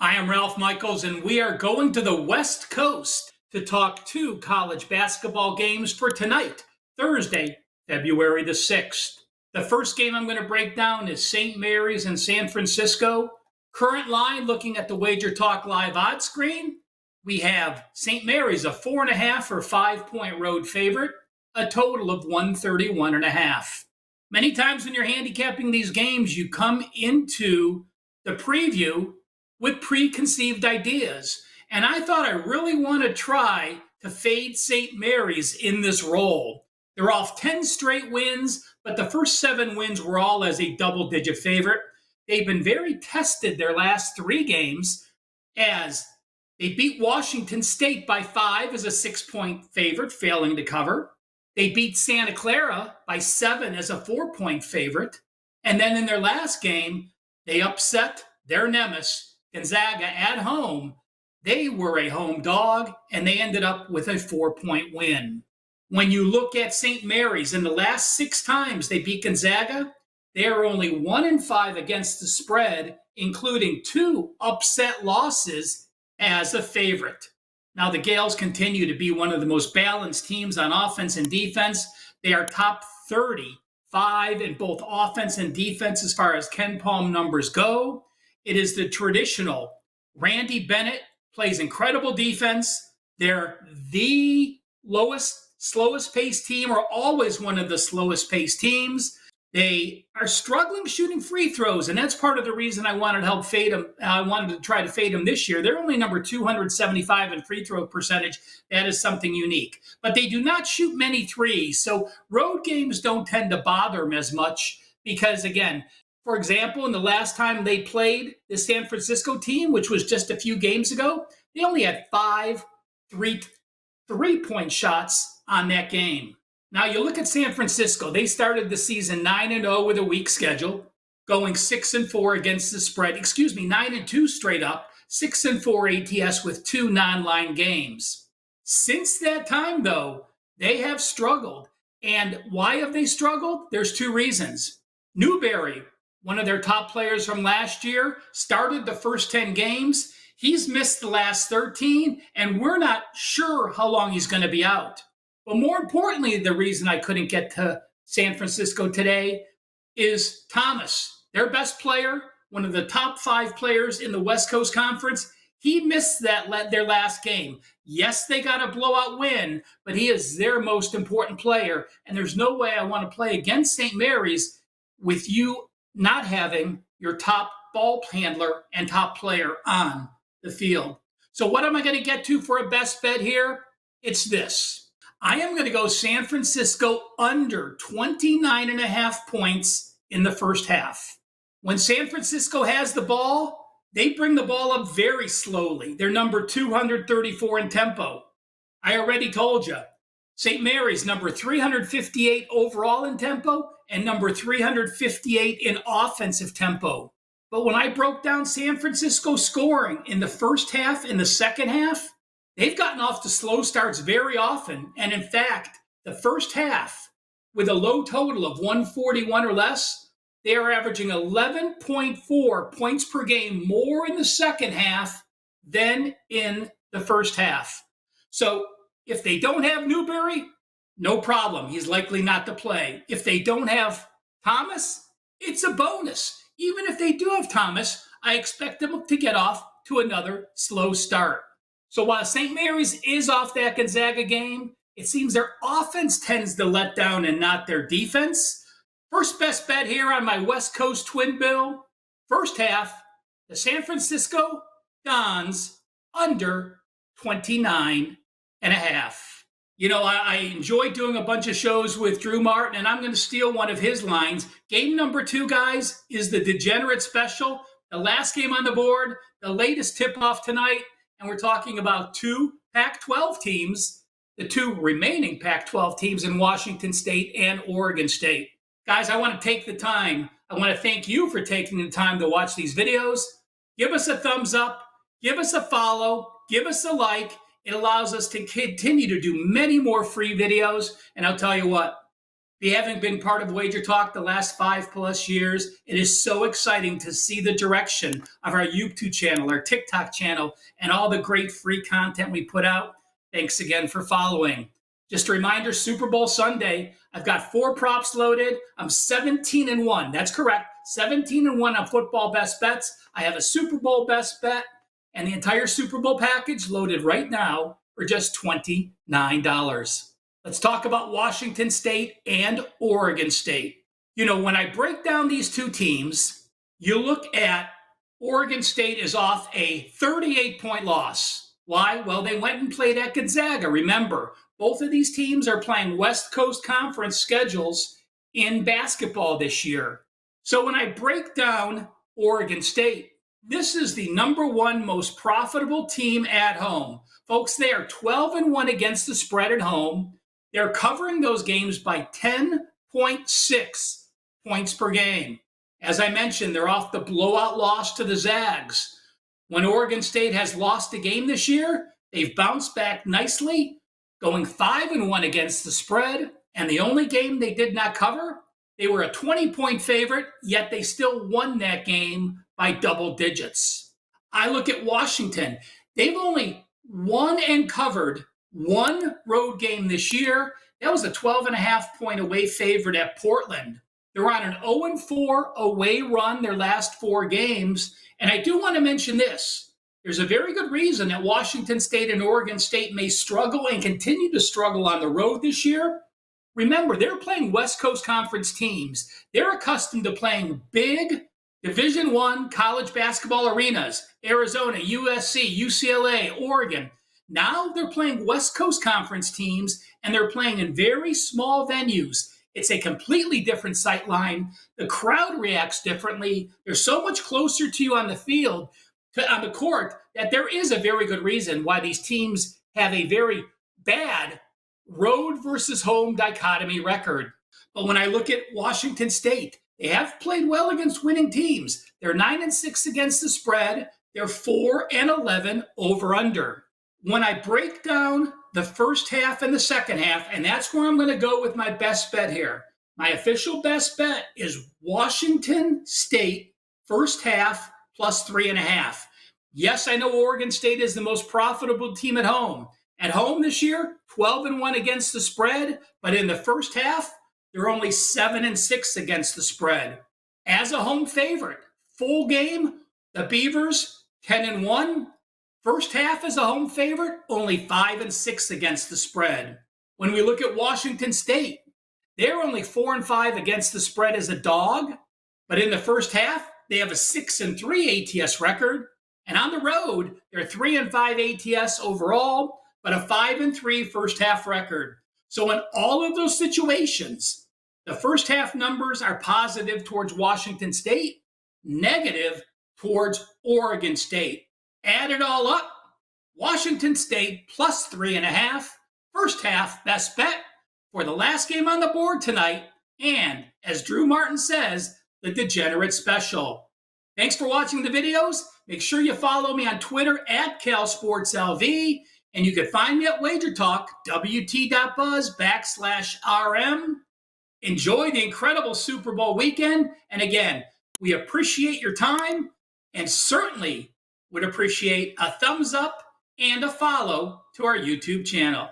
I am Ralph Michaels, and we are going to the West Coast to talk two college basketball games for tonight, Thursday, February the 6th. The first game I'm going to break down is St. Mary's in San Francisco. Current line, looking at the WagerTalk live odds screen, we have St. Mary's a 4.5 or 5-point road favorite, a total of 131.5. Many times when you're handicapping these games, you come into the preview with preconceived ideas. And I thought I really want to try to fade St. Mary's in this role. They're off 10 straight wins, but the first 7 wins were all as a double-digit favorite. They've been very tested their last 3 games, as they beat Washington State by 5 as a 6-point favorite, failing to cover. They beat Santa Clara by 7 as a 4-point favorite. And then in their last game, they upset their nemesis, Gonzaga, at home. They were a home dog, and they ended up with a 4-point win. When you look at St. Mary's, in the last 6 times they beat Gonzaga, they are only 1-5 against the spread, including 2 upset losses as a favorite. Now, the Gales continue to be one of the most balanced teams on offense and defense. They are top 35 in both offense and defense as far as Ken Palm numbers go. It is the traditional Randy Bennett plays incredible defense. They're the slowest paced team, or always one of the slowest paced teams. They are struggling shooting free throws, and that's part of the reason I wanted to help fade them. I wanted to try to fade them this year. They're only number 275 in free throw percentage. That is something unique. But they do not shoot many threes, so road games don't tend to bother them as much because, again, for example, in the last time they played the San Francisco team, which was just a few games ago, they only had 5 three-point shots on that game. Now, you look at San Francisco. They started the season 9-0 with a weak schedule, going 6-4 against the spread. 9-2 straight up, 6-4 ATS with 2 non-line games. Since that time, though, they have struggled. And why have they struggled? There's 2 reasons. Newberry, one of their top players from last year, started the first 10 games. He's missed the last 13, and we're not sure how long he's going to be out. But more importantly, the reason I couldn't get to San Francisco today is Thomas, their best player, one of the top 5 players in the West Coast Conference. He missed their last game. Yes, they got a blowout win, but he is their most important player, and there's no way I want to play against St. Mary's with you not having your top ball handler and top player on the field. So what am I going to get to for a best bet here? It's this. I am going to go San Francisco under 29.5 points in the first half. When San Francisco has the ball, they bring the ball up very slowly. They're number 234 in tempo. I already told you. St. Mary's number 358 overall in tempo and number 358 in offensive tempo. But when I broke down San Francisco scoring in the first half and the second half, they've gotten off to slow starts very often. And in fact, the first half, with a low total of 141 or less, they are averaging 11.4 points per game more in the second half than in the first half. So if they don't have Newberry, no problem. He's likely not to play. If they don't have Thomas, it's a bonus. Even if they do have Thomas, I expect them to get off to another slow start. So while St. Mary's is off that Gonzaga game, it seems their offense tends to let down and not their defense. First best bet here on my West Coast twin bill. First half, the San Francisco Dons under 29.5. You know, I enjoy doing a bunch of shows with Drew Martin, and I'm going to steal one of his lines. Game number 2, guys, is the Degenerate Special, the last game on the board, the latest tip-off tonight, and we're talking about 2 Pac-12 teams, the 2 remaining Pac-12 teams in Washington State and Oregon State. Guys, I want to take the time. I want to thank you for taking the time to watch these videos. Give us a thumbs up. Give us a follow. Give us a like. It allows us to continue to do many more free videos. And I'll tell you what, If you haven't been part of WagerTalk the last 5+ years, it is so exciting to see the direction of our YouTube channel, our TikTok channel, and all the great free content we put out. Thanks again for following. Just a reminder, Super Bowl Sunday, I've got 4 props loaded. I'm 17-1. That's correct. 17-1 on football best bets. I have a Super Bowl best bet and the entire Super Bowl package loaded right now for just $29. Let's talk about Washington State and Oregon State. You know, when I break down these two teams, you look at Oregon State is off a 38-point loss. Why? Well, they went and played at Gonzaga. Remember, both of these teams are playing West Coast Conference schedules in basketball this year. So when I break down Oregon State, this is the #1 most profitable team at home. Folks, they are 12-1 against the spread at home. They're covering those games by 10.6 points per game. As I mentioned, they're off the blowout loss to the Zags. When Oregon State has lost a game this year, they've bounced back nicely, going 5-1 against the spread. And the only game they did not cover, they were a 20-point favorite, yet they still won that game by double digits. I look at Washington. They've only won and covered one road game this year. That was a 12.5-point away favorite at Portland. They're on an 0-4 away run their last 4 games. And I do want to mention this. There's a very good reason that Washington State and Oregon State may struggle and continue to struggle on the road this year. Remember, they're playing West Coast Conference teams. They're accustomed to playing big Division I college basketball arenas. Arizona, USC, UCLA, Oregon. Now they're playing West Coast Conference teams, and they're playing in very small venues. It's a completely different sight line. The crowd reacts differently. They're so much closer to you on the field, on the court, that there is a very good reason why these teams have a very bad road versus home dichotomy record. But when I look at Washington State, they have played well against winning teams. They're 9-6 against the spread. They're 4-11 over/under. When I break down the first half and the second half, and that's where I'm going to go with my best bet here. My official best bet is Washington State first half plus 3.5. Yes, I know Oregon State is the most profitable team at home. At home this year, 12-1 against the spread, but in the first half, they're only 7-6 against the spread. As a home favorite, full game, the Beavers 10-1. First half as a home favorite, only 5-6 against the spread. When we look at Washington State, they're only 4-5 against the spread as a dog, but in the first half, they have a 6-3 ATS record, and on the road, they're 3-5 ATS overall, but a 5-3 first half record. So in all of those situations, the first half numbers are positive towards Washington State, negative towards Oregon State. Add it all up, Washington State plus 3.5, first half best bet for the last game on the board tonight, and as Drew Martin says, the Degenerate Special. Thanks for watching the videos. Make sure you follow me on Twitter at CalSportsLV, and you can find me at WagerTalk, wt.buzz/RM. Enjoy the incredible Super Bowl weekend, and again, we appreciate your time, and certainly would appreciate a thumbs up and a follow to our YouTube channel.